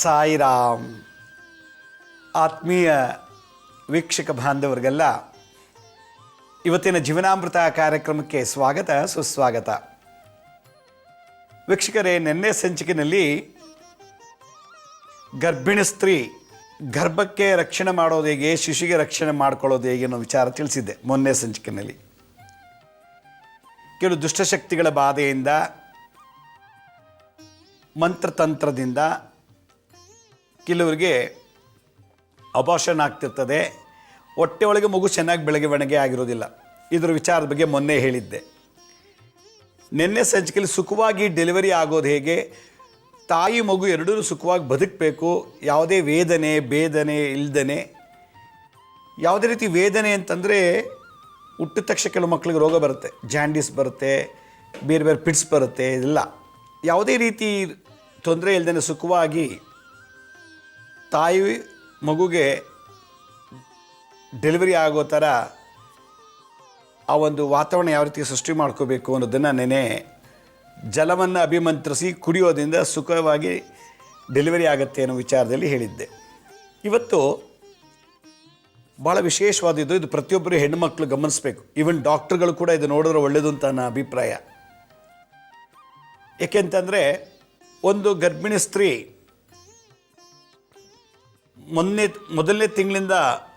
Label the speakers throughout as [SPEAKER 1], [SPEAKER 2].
[SPEAKER 1] ಸಾಯಿರಾಮ್. ಆತ್ಮೀಯ ವೀಕ್ಷಕ ಬಾಂಧವರಿಗೆಲ್ಲ ಇವತ್ತಿನ ಜೀವನಾಮೃತ ಕಾರ್ಯಕ್ರಮಕ್ಕೆ ಸ್ವಾಗತ ಸುಸ್ವಾಗತ. ವೀಕ್ಷಕರೇ, ನಿನ್ನೆ ಸಂಚಿಕೆಯಲ್ಲಿ ಗರ್ಭಿಣಿ ಸ್ತ್ರೀ ಗರ್ಭಕ್ಕೆ ರಕ್ಷಣೆ ಮಾಡೋದು ಹೇಗೆ, ಶಿಶುಗೆ ರಕ್ಷಣೆ ಮಾಡ್ಕೊಳ್ಳೋದು ಹೇಗೆ ಅನ್ನೋ ವಿಚಾರ ತಿಳಿಸಿದ್ದೆ. ಮೊನ್ನೆ ಸಂಚಿಕೆಯಲ್ಲಿ ಕೆಲವು ದುಷ್ಟಶಕ್ತಿಗಳ ಬಾಧೆಯಿಂದ, ಮಂತ್ರತಂತ್ರದಿಂದ ಕೆಲವರಿಗೆ ಅಬಾರ್ಷನ್ ಆಗ್ತಿರ್ತದೆ. ಹೊಟ್ಟೆ ಒಳಗೆ ಮಗು ಚೆನ್ನಾಗಿ ಬೆಳವಣಿಗೆ ಆಗಿರೋದಿಲ್ಲ. ಇದರ ವಿಚಾರದ ಬಗ್ಗೆ ಮೊನ್ನೆ ಹೇಳಿದ್ದೆ. ನಿನ್ನೆ ಸಂಚಿಕೆಯಲ್ಲಿ ಸುಖವಾಗಿ ಡೆಲಿವರಿ ಆಗೋದು ಹೇಗೆ, ತಾಯಿ ಮಗು ಎರಡೂ ಸುಖವಾಗಿ ಬದುಕಬೇಕು, ಯಾವುದೇ ವೇದನೆ ಬೇದನೆ ಇಲ್ದನೆ. ಯಾವುದೇ ರೀತಿ ವೇದನೆ ಅಂತಂದರೆ ಹುಟ್ಟಿದ ತಕ್ಷಣ ಕೆಲವು ಮಕ್ಕಳಿಗೆ ರೋಗ ಬರುತ್ತೆ, ಜಾಂಡೀಸ್ ಬರುತ್ತೆ, ಬೇರೆ ಬೇರೆ ಪಿಟ್ಸ್ ಬರುತ್ತೆ. ಇದೆಲ್ಲ ಯಾವುದೇ ರೀತಿ ತೊಂದರೆ ಇಲ್ದೇ ಸುಖವಾಗಿ ತಾಯಿ ಮಗುಗೆ ಡೆಲಿವರಿ ಆಗೋ ಥರ ಆ ಒಂದು ವಾತಾವರಣ ಯಾವ ರೀತಿ ಸೃಷ್ಟಿ ಮಾಡ್ಕೋಬೇಕು ಅನ್ನೋದನ್ನು ನೆನೆ ಜಲವನ್ನು ಅಭಿಮಂತ್ರಿಸಿ ಕುಡಿಯೋದ್ರಿಂದ ಸುಖವಾಗಿ ಡೆಲಿವರಿ ಆಗುತ್ತೆ ಅನ್ನೋ ವಿಚಾರದಲ್ಲಿ ಹೇಳಿದ್ದೆ. ಇವತ್ತು ಭಾಳ ವಿಶೇಷವಾದದ್ದು. ಇದು ಪ್ರತಿಯೊಬ್ಬರು ಹೆಣ್ಣುಮಕ್ಕಳು ಗಮನಿಸಬೇಕು. ಈವನ್ ಡಾಕ್ಟ್ರುಗಳು ಕೂಡ ಇದು ನೋಡಿದ್ರೆ ಒಳ್ಳೆಯದು ಅಂತ ನನ್ನ ಅಭಿಪ್ರಾಯ. ಏಕೆಂತಂದರೆ ಒಂದು ಗರ್ಭಿಣಿ ಸ್ತ್ರೀ ಮೊದಲನೇ ತಿಂಗಳಿಂದ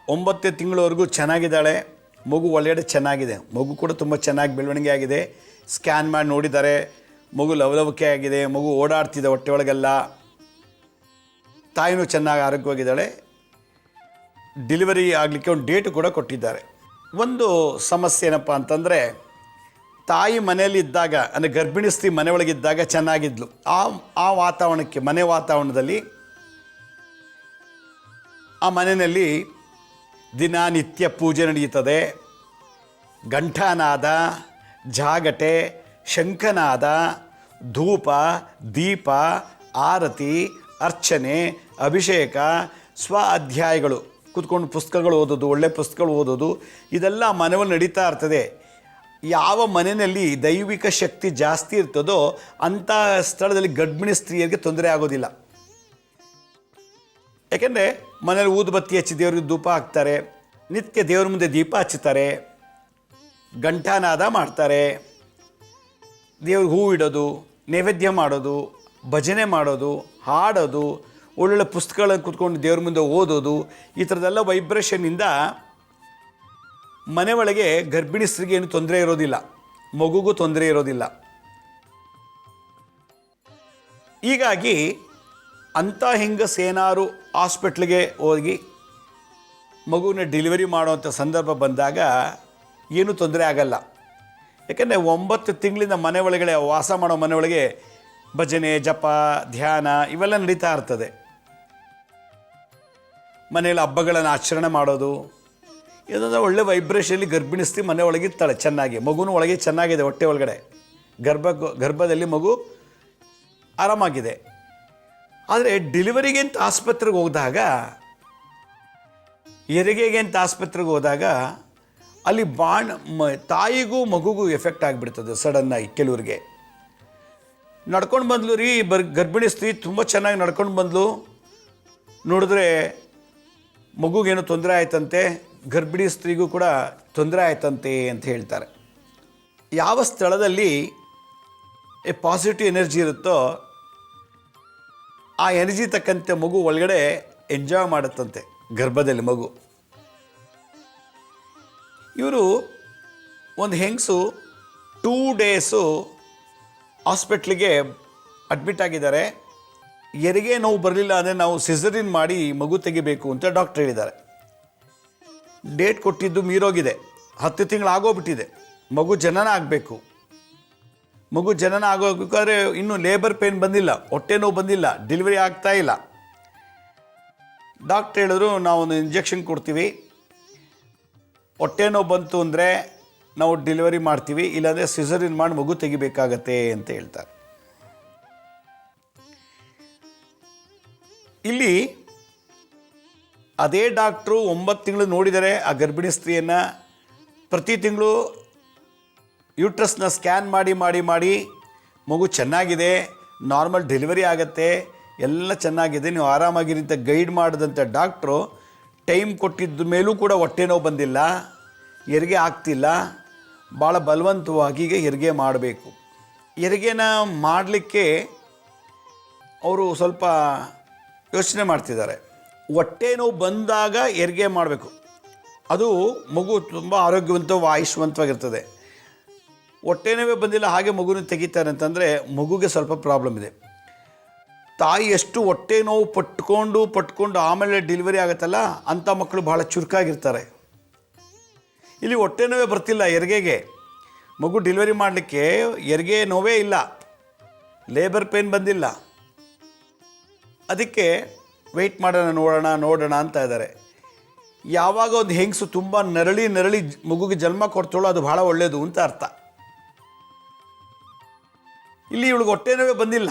[SPEAKER 1] 9ನೇ ತಿಂಗಳವರೆಗೂ ಚೆನ್ನಾಗಿದ್ದಾಳೆ. ಮಗು ಒಳ್ಳೆಯಡೆ ಚೆನ್ನಾಗಿದೆ. ಮಗು ಕೂಡ ತುಂಬ ಚೆನ್ನಾಗಿ ಬೆಳವಣಿಗೆ ಆಗಿದೆ. ಸ್ಕ್ಯಾನ್ ಮಾಡಿ ನೋಡಿದ್ದಾರೆ, ಮಗು ಲವಲವಿಕೆ ಆಗಿದೆ, ಮಗು ಓಡಾಡ್ತಿದೆ ಹೊಟ್ಟೆ ಒಳಗೆಲ್ಲ, ತಾಯಿನೂ ಚೆನ್ನಾಗಿ ಆರೋಗ್ಯವಾಗಿದ್ದಾಳೆ. ಡೆಲಿವರಿ ಆಗಲಿಕ್ಕೆ ಒಂದು ಡೇಟು ಕೂಡ ಕೊಟ್ಟಿದ್ದಾರೆ. ಒಂದು ಸಮಸ್ಯೆ ಏನಪ್ಪ ಅಂತಂದರೆ, ತಾಯಿ ಮನೆಯಲ್ಲಿ ಇದ್ದಾಗ, ಅಂದರೆ ಗರ್ಭಿಣಿ ಸ್ತ್ರೀ ಮನೆ ಒಳಗಿದ್ದಾಗ ಚೆನ್ನಾಗಿದ್ಲು. ಆ ವಾತಾವರಣಕ್ಕೆ, ಮನೆ ವಾತಾವರಣದಲ್ಲಿ, ಆ ಮನೆಯಲ್ಲಿ ದಿನನಿತ್ಯ ಪೂಜೆ ನಡೆಯುತ್ತದೆ. ಘಂಟಾನಾದ, ಜಾಗಟೆ, ಶಂಖನಾದ, ಧೂಪ, ದೀಪ, ಆರತಿ, ಅರ್ಚನೆ, ಅಭಿಷೇಕ, ಸ್ವ ಅಧ್ಯಾಯಗಳು, ಕೂತ್ಕೊಂಡು ಪುಸ್ತಕಗಳು ಓದೋದು, ಒಳ್ಳೆ ಪುಸ್ತಕಗಳು ಓದೋದು, ಇದೆಲ್ಲ ಮನೆಯಲ್ಲಿ ನಡೀತಾ ಇರ್ತದೆ. ಯಾವ ಮನೆಯಲ್ಲಿ ದೈವಿಕ ಶಕ್ತಿ ಜಾಸ್ತಿ ಇರ್ತದೋ ಅಂಥ ಸ್ಥಳದಲ್ಲಿ ಗರ್ಭಿಣಿ ಸ್ತ್ರೀಯರಿಗೆ ತೊಂದರೆ ಆಗೋದಿಲ್ಲ. ಯಾಕೆಂದರೆ ಮನೇಲಿ ಊದುಬತ್ತಿ ಹಚ್ಚಿ ದೇವ್ರಿಗೆ ಧೂಪ ಹಾಕ್ತಾರೆ, ನಿತ್ಯ ದೇವ್ರ ಮುಂದೆ ದೀಪ ಹಚ್ಚುತ್ತಾರೆ, ಘಂಟಾನಾದ ಮಾಡ್ತಾರೆ, ದೇವ್ರಿಗೆ ಹೂವು ಇಡೋದು, ನೈವೇದ್ಯ ಮಾಡೋದು, ಭಜನೆ ಮಾಡೋದು, ಹಾಡೋದು, ಒಳ್ಳೊಳ್ಳೆ ಪುಸ್ತಕಗಳನ್ನು ಕೂತ್ಕೊಂಡು ದೇವ್ರ ಮುಂದೆ ಓದೋದು, ಈ ಥರದ್ದೆಲ್ಲ ವೈಬ್ರೇಷನ್ನಿಂದ ಮನೆ ಒಳಗೆ ಗರ್ಭಿಣಿ ಸ್ತ್ರೀಗೆ ಏನು ತೊಂದರೆ ಇರೋದಿಲ್ಲ, ಮಗುಗೂ ತೊಂದರೆ ಇರೋದಿಲ್ಲ. ಹೀಗಾಗಿ ಅಂಥ ಹೆಂಗಸೇನಾರು ಹಾಸ್ಪಿಟ್ಲಿಗೆ ಹೋಗಿ ಮಗುವಿನ ಡೆಲಿವರಿ ಮಾಡುವಂಥ ಸಂದರ್ಭ ಬಂದಾಗ ಏನೂ ತೊಂದರೆ ಆಗಲ್ಲ. ಯಾಕೆಂದರೆ 9 ತಿಂಗಳಿಂದ ಮನೆ ಒಳಗಡೆ ವಾಸ ಮಾಡೋ ಮನೆ ಒಳಗೆ ಭಜನೆ, ಜಪ, ಧ್ಯಾನ ಇವೆಲ್ಲ ನಡೀತಾ ಇರ್ತದೆ. ಮನೆಯಲ್ಲಿ ಹಬ್ಬಗಳನ್ನು ಆಚರಣೆ ಮಾಡೋದು, ಇದೊಂದು ಒಳ್ಳೆ ವೈಬ್ರೇಷನಲ್ಲಿ ಗರ್ಭಿಣಿ ಸ್ತ್ರೀ ಮನೆ ಒಳಗಿರ್ತಾಳೆ ಚೆನ್ನಾಗಿ. ಮಗುನೂ ಒಳಗೆ ಚೆನ್ನಾಗಿದೆ, ಹೊಟ್ಟೆ ಒಳಗಡೆ ಗರ್ಭದಲ್ಲಿ ಮಗು ಆರಾಮಾಗಿದೆ. ಆದರೆ ಡೆಲಿವರಿಗೆ ಅಂತ ಆಸ್ಪತ್ರೆಗೆ ಹೋದಾಗ, ಹೆರಿಗೆಗೆ ಅಂತ ಆಸ್ಪತ್ರೆಗೆ ಹೋದಾಗ ಅಲ್ಲಿ ತಾಯಿಗೂ ಮಗುಗೂ ಎಫೆಕ್ಟ್ ಆಗಿಬಿಡ್ತದೆ ಸಡನ್ನಾಗಿ. ಕೆಲವ್ರಿಗೆ ನಡ್ಕೊಂಡು ಬಂದ್ಲು ರೀ, ಗರ್ಭಿಣಿ ಸ್ತ್ರೀ ತುಂಬ ಚೆನ್ನಾಗಿ ನಡ್ಕೊಂಡು ಬಂದ್ಲು, ನೋಡಿದ್ರೆ ಮಗುಗೇನು ತೊಂದರೆ ಆಯ್ತಂತೆ, ಗರ್ಭಿಣಿ ಸ್ತ್ರೀಗೂ ಕೂಡ ತೊಂದರೆ ಆಯ್ತಂತೆ ಅಂತ ಹೇಳ್ತಾರೆ. ಯಾವ ಸ್ಥಳದಲ್ಲಿ ಪಾಸಿಟಿವ್ ಎನರ್ಜಿ ಇರುತ್ತೋ ಆ ಎನರ್ಜಿ ತಕ್ಕಂತೆ ಮಗು ಒಳಗಡೆ ಎಂಜಾಯ್ ಮಾಡುತ್ತಂತೆ ಗರ್ಭದಲ್ಲಿ ಮಗು. ಇವರು ಒಂದು ಹೆಂಗಸು 2 ಡೇಸು ಹಾಸ್ಪಿಟ್ಲಿಗೆ ಅಡ್ಮಿಟ್ ಆಗಿದ್ದಾರೆ. ಹೆರಿಗೆ ನೋವು ಬರಲಿಲ್ಲ ಅಂದರೆ ನಾವು ಸಿಸರಿನ್ ಮಾಡಿ ಮಗು ತೆಗಿಬೇಕು ಅಂತ ಡಾಕ್ಟ್ರ್ ಹೇಳಿದ್ದಾರೆ. ಡೇಟ್ ಕೊಟ್ಟಿದ್ದು ಮೀರೋಗಿದೆ, 10 ತಿಂಗಳು ಆಗೋಗ್ಬಿಟ್ಟಿದೆ. ಮಗು ಜನನ ಆಗಬೇಕು. ಮಗು ಜನನ ಆಗೋಗ್ಬೇಕಾದ್ರೆ ಇನ್ನೂ ಲೇಬರ್ ಪೇನ್ ಬಂದಿಲ್ಲ, ಹೊಟ್ಟೆ ನೋವು ಬಂದಿಲ್ಲ, ಡೆಲಿವರಿ ಆಗ್ತಾ ಇಲ್ಲ. ಡಾಕ್ಟ್ರ್ ಹೇಳಿದ್ರು, ನಾವೊಂದು ಇಂಜೆಕ್ಷನ್ ಕೊಡ್ತೀವಿ, ಹೊಟ್ಟೆ ನೋವು ಬಂತು ಅಂದರೆ ನಾವು ಡೆಲಿವರಿ ಮಾಡ್ತೀವಿ, ಇಲ್ಲಾಂದರೆ ಸಿಸರಿನ್ ಮಾಡಿ ಮಗು ತೆಗಿಬೇಕಾಗತ್ತೆ ಅಂತ ಹೇಳ್ತಾರೆ. ಇಲ್ಲಿ ಅದೇ ಡಾಕ್ಟ್ರು 9 ತಿಂಗಳು ನೋಡಿದರೆ ಆ ಗರ್ಭಿಣಿ ಸ್ತ್ರೀಯನ್ನು. ಪ್ರತಿ ತಿಂಗಳು ಯೂಟ್ರಸ್ನ ಸ್ಕ್ಯಾನ್ ಮಾಡಿ ಮಾಡಿ ಮಾಡಿ ಮಗು ಚೆನ್ನಾಗಿದೆ, ನಾರ್ಮಲ್ ಡೆಲಿವರಿ ಆಗುತ್ತೆ, ಎಲ್ಲ ಚೆನ್ನಾಗಿದೆ, ನೀವು ಆರಾಮಾಗಿರಿ ಅಂತ ಗೈಡ್ ಮಾಡಿದಂಥ ಡಾಕ್ಟ್ರು ಟೈಮ್ ಕೊಟ್ಟಿದ್ದ ಮೇಲೂ ಕೂಡ ಹೊಟ್ಟೆ ನೋವು ಬಂದಿಲ್ಲ, ಹೆರಿಗೆ ಆಗ್ತಿಲ್ಲ, ಭಾಳ ಬಲವಂತವಾಗಿ ಈಗ ಹೆರಿಗೆ ಮಾಡಬೇಕು. ಹೆರಿಗೆನ ಮಾಡಲಿಕ್ಕೆ ಅವರು ಸ್ವಲ್ಪ ಯೋಚನೆ ಮಾಡ್ತಿದ್ದಾರೆ. ಹೊಟ್ಟೆ ನೋವು ಬಂದಾಗ ಹೆರಿಗೆ ಮಾಡಬೇಕು, ಅದು ಮಗು ತುಂಬ ಆರೋಗ್ಯವಂತ ಆಯುಷ್ಯವಂತವಾಗಿರ್ತದೆ. ಹೊಟ್ಟೆ ನೋವೇ ಬಂದಿಲ್ಲ ಹಾಗೆ ಮಗುನ ತೆಗಿತಾರೆ ಅಂತಂದರೆ ಮಗುಗೆ ಸ್ವಲ್ಪ ಪ್ರಾಬ್ಲಮ್ ಇದೆ. ತಾಯಿ ಎಷ್ಟು ಹೊಟ್ಟೆ ನೋವು ಪಟ್ಕೊಂಡು ಆಮೇಲೆ ಡೆಲಿವರಿ ಆಗುತ್ತಲ್ಲ ಅಂಥ ಮಕ್ಕಳು ಭಾಳ ಚುರುಕಾಗಿರ್ತಾರೆ. ಇಲ್ಲಿ ಹೊಟ್ಟೆ ನೋವೇ ಬರ್ತಿಲ್ಲ ಹೆರಿಗೆಗೆ, ಮಗು ಡೆಲಿವರಿ ಮಾಡಲಿಕ್ಕೆ ಹೆರಿಗೆ ನೋವೇ ಇಲ್ಲ, ಲೇಬರ್ ಪೇನ್ ಬಂದಿಲ್ಲ, ಅದಕ್ಕೆ ವೆಯ್ಟ್ ಮಾಡೋಣ ನೋಡೋಣ ಅಂತ ಇದ್ದಾರೆ. ಯಾವಾಗ ಒಂದು ಹೆಂಗಸು ತುಂಬ ನರಳಿ ಮಗುಗೆ ಜನ್ಮ ಕೊಡ್ತಾಳೋ ಅದು ಭಾಳ ಒಳ್ಳೆಯದು ಅಂತ ಅರ್ಥ. ಇಲ್ಲಿ ಇವಳಿಗೆ ಹೊಟ್ಟೆ ನೋವೇ ಬಂದಿಲ್ಲ,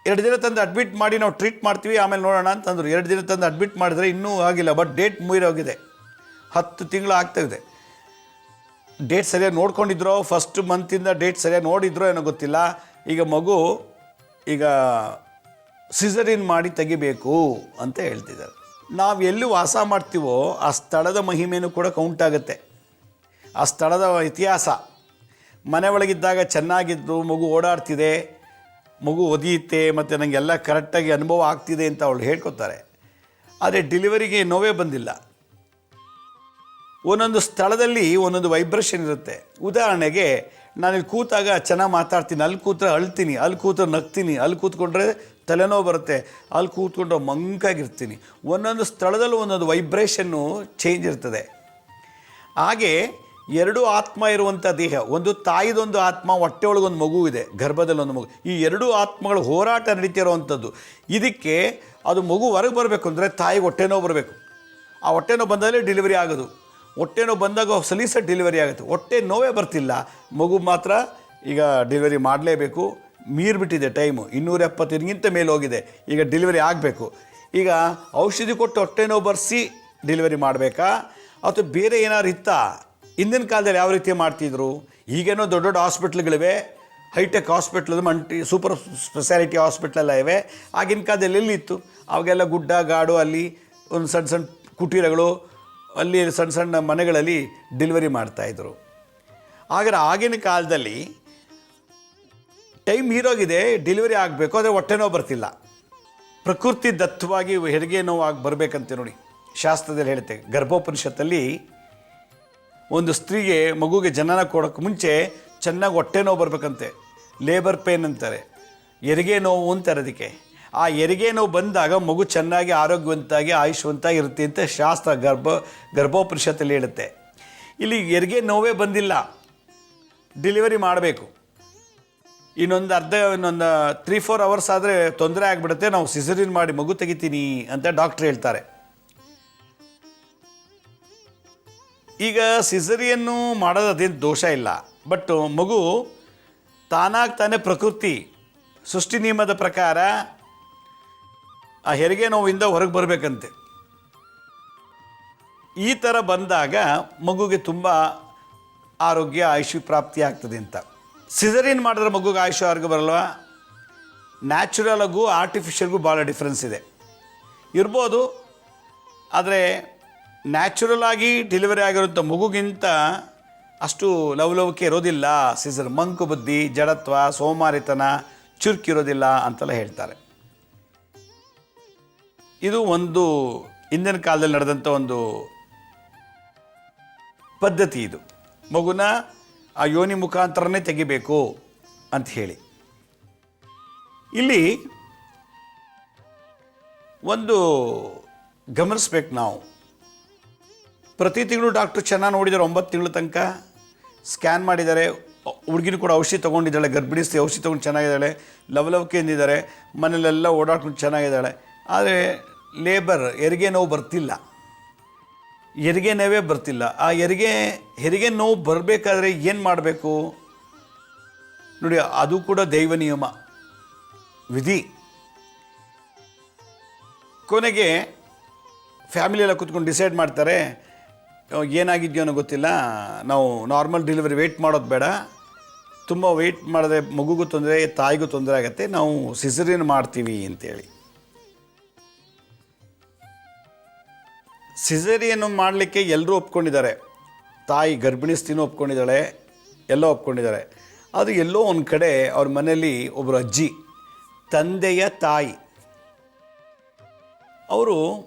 [SPEAKER 1] 2 ದಿನ ತಂದು ಅಡ್ಮಿಟ್ ಮಾಡಿ ನಾವು ಟ್ರೀಟ್ ಮಾಡ್ತೀವಿ ಆಮೇಲೆ ನೋಡೋಣ ಅಂತಂದರು. 2 ದಿನ ತಂದು ಅಡ್ಮಿಟ್ ಮಾಡಿದ್ರೆ ಇನ್ನೂ ಆಗಿಲ್ಲ, ಬಟ್ ಡೇಟ್ ಮುಗಿರೋಗಿದೆ, 10 ತಿಂಗಳು ಆಗ್ತಾಯಿದೆ. ಡೇಟ್ ಸರಿಯಾಗಿ ನೋಡ್ಕೊಂಡಿದ್ರೋ, ಫಸ್ಟ್ ಮಂತಿಂದ ಡೇಟ್ ಸರಿಯಾಗಿ ನೋಡಿದ್ರೋ ಏನೋ ಗೊತ್ತಿಲ್ಲ. ಈಗ ಮಗು ಸಿಸರಿನ್ ಮಾಡಿ ತೆಗಿಬೇಕು ಅಂತ ಹೇಳ್ತಿದ್ದಾರೆ. ನಾವು ಎಲ್ಲಿ ವಾಸ ಮಾಡ್ತೀವೋ ಆ ಸ್ಥಳದ ಮಹಿಮೆನೂ ಕೂಡ ಕೌಂಟ್ ಆಗುತ್ತೆ, ಆ ಸ್ಥಳದ ಇತಿಹಾಸ. ಮನೆ ಒಳಗಿದ್ದಾಗ ಚೆನ್ನಾಗಿದ್ದು ಮಗು ಓಡಾಡ್ತಿದೆ, ಮಗು ಒದಿಯುತ್ತೆ ಮತ್ತು ನನಗೆಲ್ಲ ಕರೆಕ್ಟಾಗಿ ಅನುಭವ ಆಗ್ತಿದೆ ಅಂತ ಅವಳು ಹೇಳ್ಕೊತಾರೆ. ಆದರೆ ಡೆಲಿವರಿಗೆ ನೋವೇ ಬಂದಿಲ್ಲ. ಒಂದೊಂದು ಸ್ಥಳದಲ್ಲಿ ಒಂದೊಂದು ವೈಬ್ರೇಷನ್ ಇರುತ್ತೆ. ಉದಾಹರಣೆಗೆ ನಾನಿಲ್ಲಿ ಕೂತಾಗ ಚೆನ್ನಾಗಿ ಮಾತಾಡ್ತೀನಿ, ಅಲ್ಲಿ ಕೂತ್ರೆ ಅಳ್ತೀನಿ, ಅಲ್ಲಿ ಕೂತ್ರೆ ನಗ್ತೀನಿ, ಅಲ್ಲಿ ಕೂತ್ಕೊಂಡ್ರೆ ತಲೆನೋವು ಬರುತ್ತೆ, ಅಲ್ಲಿ ಕೂತ್ಕೊಂಡ್ರೆ ಮಂಕಾಗಿರ್ತೀನಿ. ಒಂದೊಂದು ಸ್ಥಳದಲ್ಲೂ ಒಂದೊಂದು ವೈಬ್ರೇಷನ್ನು ಚೇಂಜ್ ಇರ್ತದೆ. ಹಾಗೆ 2 ಆತ್ಮ ಇರುವಂಥ ದೇಹ, ಒಂದು ತಾಯಿದೊಂದು ಆತ್ಮ, ಹೊಟ್ಟೆ ಒಳಗೊಂದು ಮಗು ಇದೆ, ಗರ್ಭದಲ್ಲೊಂದು ಮಗು. ಈ 2 ಆತ್ಮಗಳ ಹೋರಾಟ ನಡೀತಿರೋವಂಥದ್ದು. ಇದಕ್ಕೆ ಅದು ಮಗು ಹೊರಗೆ ಬರಬೇಕು ಅಂದರೆ ತಾಯಿಗೆ ಹೊಟ್ಟೆ ನೋವು ಬರಬೇಕು. ಆ ಹೊಟ್ಟೆ ನೋವು ಬಂದಾಗಲೇ ಡೆಲಿವರಿ ಆಗೋದು. ಹೊಟ್ಟೆ ನೋವು ಬಂದಾಗ ಸಲೀಸ ಡೆಲಿವರಿ ಆಗುತ್ತೆ. ಹೊಟ್ಟೆ ನೋವೇ ಬರ್ತಿಲ್ಲ, ಮಗು ಮಾತ್ರ ಈಗ ಡೆಲಿವರಿ ಮಾಡಲೇಬೇಕು. ಮೀರಿಬಿಟ್ಟಿದೆ ಟೈಮು, 270ಗಿಂತ ಮೇಲೆ ಹೋಗಿದೆ, ಈಗ ಡೆಲಿವರಿ ಆಗಬೇಕು. ಈಗ ಔಷಧಿ ಕೊಟ್ಟು ಹೊಟ್ಟೆ ನೋವು ಬರೆಸಿ ಡೆಲಿವರಿ ಮಾಡಬೇಕಾ ಅಥವಾ ಬೇರೆ ಏನಾದ್ರು ಇತ್ತಾ? ಹಿಂದಿನ ಕಾಲದಲ್ಲಿ ಯಾವ ರೀತಿ ಮಾಡ್ತಿದ್ರು? ಈಗೇನೋ ದೊಡ್ಡ ದೊಡ್ಡ ಹಾಸ್ಪಿಟ್ಲ್ಗಳಿವೆ, ಹೈಟೆಕ್ ಹಾಸ್ಪಿಟ್ಲ್, ಸೂಪರ್ ಸ್ಪೆಷಾಲಿಟಿ ಹಾಸ್ಪಿಟ್ಲೆಲ್ಲ ಇವೆ. ಆಗಿನ ಕಾಲದಲ್ಲಿ ಎಲ್ಲಿತ್ತು? ಅವಾಗೆಲ್ಲ ಗುಡ್ಡ ಗಾಡು, ಅಲ್ಲಿ ಒಂದು ಸಣ್ಣ ಕುಟೀರಗಳು, ಅಲ್ಲಿ ಸಣ್ಣ ಮನೆಗಳಲ್ಲಿ ಡೆಲಿವರಿ ಮಾಡ್ತಾಯಿದ್ರು. ಆದರೆ ಆಗಿನ ಕಾಲದಲ್ಲಿ ಟೈಮ್ ಹೀರೋಗಿದೆ, ಡೆಲಿವರಿ ಆಗಬೇಕು, ಆದರೆ ಹೊಟ್ಟೆ ನೋವು ಬರ್ತಿಲ್ಲ. ಪ್ರಕೃತಿ ದತ್ತವಾಗಿ ಹೆರಿಗೆ ನೋವಾಗಿ ಬರಬೇಕಂತೆ ನೋಡಿ, ಶಾಸ್ತ್ರದಲ್ಲಿ ಹೇಳುತ್ತೆ. ಗರ್ಭೋಪನಿಷತ್ತಲ್ಲಿ ಒಂದು ಸ್ತ್ರೀಗೆ ಮಗುಗೆ ಜನನ ಕೊಡೋಕ್ಕೆ ಮುಂಚೆ ಚೆನ್ನಾಗಿ ಹೊಟ್ಟೆ ನೋವು ಬರಬೇಕಂತೆ, ಲೇಬರ್ ಪೇನ್ ಅಂತಾರೆ, ಹೆರಿಗೆ ನೋವು ಅಂತಾರೆ ಅದಕ್ಕೆ. ಆ ಹೆರಿಗೆ ನೋವು ಬಂದಾಗ ಮಗು ಚೆನ್ನಾಗಿ ಆರೋಗ್ಯವಂತಾಗಿ ಆಯುಷ್ಯವಂತಾಗಿ ಇರುತ್ತೆ ಅಂತ ಶಾಸ್ತ್ರ ಗರ್ಭೋಪನಿಷತ್ತಲ್ಲಿ ಹೇಳುತ್ತೆ. ಇಲ್ಲಿ ಹೆರಿಗೆ ನೋವೇ ಬಂದಿಲ್ಲ, ಡೆಲಿವರಿ ಮಾಡಬೇಕು. ಇನ್ನೊಂದು 3-4 ಅವರ್ಸ್ ಆದರೆ ತೊಂದರೆ ಆಗಿಬಿಡುತ್ತೆ, ನಾವು ಸಿಸರಿನ್ ಮಾಡಿ ಮಗು ತೆಗಿತೀನಿ ಅಂತ ಡಾಕ್ಟ್ರ್ ಹೇಳ್ತಾರೆ. ಈಗ ಸಿಸರಿಯನ್ನು ಮಾಡೋದು ಅದೇನು ದೋಷ ಇಲ್ಲ, ಬಟ್ ಮಗು ತಾನೇ ಪ್ರಕೃತಿ ಸೃಷ್ಟಿ ನಿಯಮದ ಪ್ರಕಾರ ಆ ಹೆರಿಗೆ ನೋವಿಂದ ಹೊರಗೆ ಬರಬೇಕಂತೆ. ಈ ಥರ ಬಂದಾಗ ಮಗುಗೆ ತುಂಬ ಆರೋಗ್ಯ ಆಯುಷ್ಯ ಪ್ರಾಪ್ತಿ ಆಗ್ತದೆ ಅಂತ. ಸಿಸರಿನ್ ಮಾಡಿದ್ರೆ ಮಗುಗೆ ಆಯುಷ್ಯ ಆರೋಗ್ಯ ಬರಲ್ವಾ? ನ್ಯಾಚುರಲ್ಗೂ ಆರ್ಟಿಫಿಷಿಯಲ್ಗೂ ಭಾಳ ಡಿಫ್ರೆನ್ಸ್ ಇದೆ. ಇರ್ಬೋದು, ಆದರೆ ನ್ಯಾಚುರಲ್ ಆಗಿ ಡೆಲಿವರಿ ಆಗಿರೋಂಥ ಮಗುಗಿಂತ ಅಷ್ಟು ಲವಲವಿಕೆ ಇರೋದಿಲ್ಲ. ಸಿಸರ್ ಮಂಕು ಬುದ್ಧಿ, ಜಡತ್ವ, ಸೋಮಾರಿತನ, ಚುರುಕಿರೋದಿಲ್ಲ ಅಂತೆಲ್ಲ ಹೇಳ್ತಾರೆ. ಇದು ಒಂದು ಹಿಂದಿನ ಕಾಲದಲ್ಲಿ ನಡೆದಂಥ ಒಂದು ಪದ್ಧತಿ. ಇದು ಮಗುನ ಆ ಯೋನಿ ಮುಖಾಂತರನೇ ತೆಗಿಬೇಕು ಅಂತ ಹೇಳಿ. ಇಲ್ಲಿ ಒಂದು ಗಮನಿಸ್ಬೇಕು ನಾವು, ಪ್ರತಿ ತಿಂಗಳು ಡಾಕ್ಟ್ರು ಚೆನ್ನಾಗಿ ನೋಡಿದ್ದಾರೆ, 9 ತಿಂಗಳ ತನಕ ಸ್ಕ್ಯಾನ್ ಮಾಡಿದ್ದಾರೆ. ಹುಡುಗಿನೂ ಕೂಡ ಔಷಧಿ ತೊಗೊಂಡಿದ್ದಾಳೆ, ಗರ್ಭಿಣಿ ಸ್ತ್ರೀ ಔಷಧಿ ತೊಗೊಂಡು ಚೆನ್ನಾಗಿದ್ದಾಳೆ, ಲವಲವಿಕೆ ಎಂದಿದ್ದಾರೆ, ಮನೇಲೆಲ್ಲ ಓಡಾಡ್ಕೊಂಡು ಚೆನ್ನಾಗಿದ್ದಾಳೆ. ಆದರೆ ಹೆರಿಗೆ ನೋವು ಬರ್ತಿಲ್ಲ, ಹೆರಿಗೆ ನೋವೇ ಬರ್ತಿಲ್ಲ. ಆ ಹೆರಿಗೆ ನೋವು ಬರಬೇಕಾದ್ರೆ ಏನು ಮಾಡಬೇಕು ನೋಡಿ, ಅದು ಕೂಡ ದೈವ ನಿಯಮ, ವಿಧಿ. ಕೊನೆಗೆ ಫ್ಯಾಮಿಲಿಯೆಲ್ಲ ಕೂತ್ಕೊಂಡು ಡಿಸೈಡ್ ಮಾಡ್ತಾರೆ, ಏನಾಗಿದೆಯೋ ಅನ್ನೋ ಗೊತ್ತಿಲ್ಲ, ನಾವು ನಾರ್ಮಲ್ ಡೆಲಿವರಿ ವೆಯ್ಟ್ ಮಾಡೋದು ಬೇಡ, ತುಂಬ ವೆಯ್ಟ್ ಮಾಡಿದ್ರೆ ಮಗುಗೂ ತೊಂದರೆ, ತಾಯಿಗೂ ತೊಂದರೆ ಆಗುತ್ತೆ, ನಾವು ಸಿಸರಿನ್ ಮಾಡ್ತೀವಿ ಅಂತೇಳಿ. ಸಿಸರಿಯನ್ನು ಮಾಡಲಿಕ್ಕೆ ಎಲ್ಲರೂ ಒಪ್ಕೊಂಡಿದ್ದಾರೆ. ತಾಯಿ ಗರ್ಭಿಣಿ ಸ್ತ್ರೀನೂ ಒಪ್ಕೊಂಡಿದ್ದಾಳೆ, ಎಲ್ಲ ಒಪ್ಕೊಂಡಿದ್ದಾರೆ. ಅದು ಎಲ್ಲೋ ಒಂದು ಕಡೆ ಅವ್ರ ಮನೆಯಲ್ಲಿ ಒಬ್ಬರು ಅಜ್ಜಿ, ತಂದೆಯ ತಾಯಿ, ಅವರು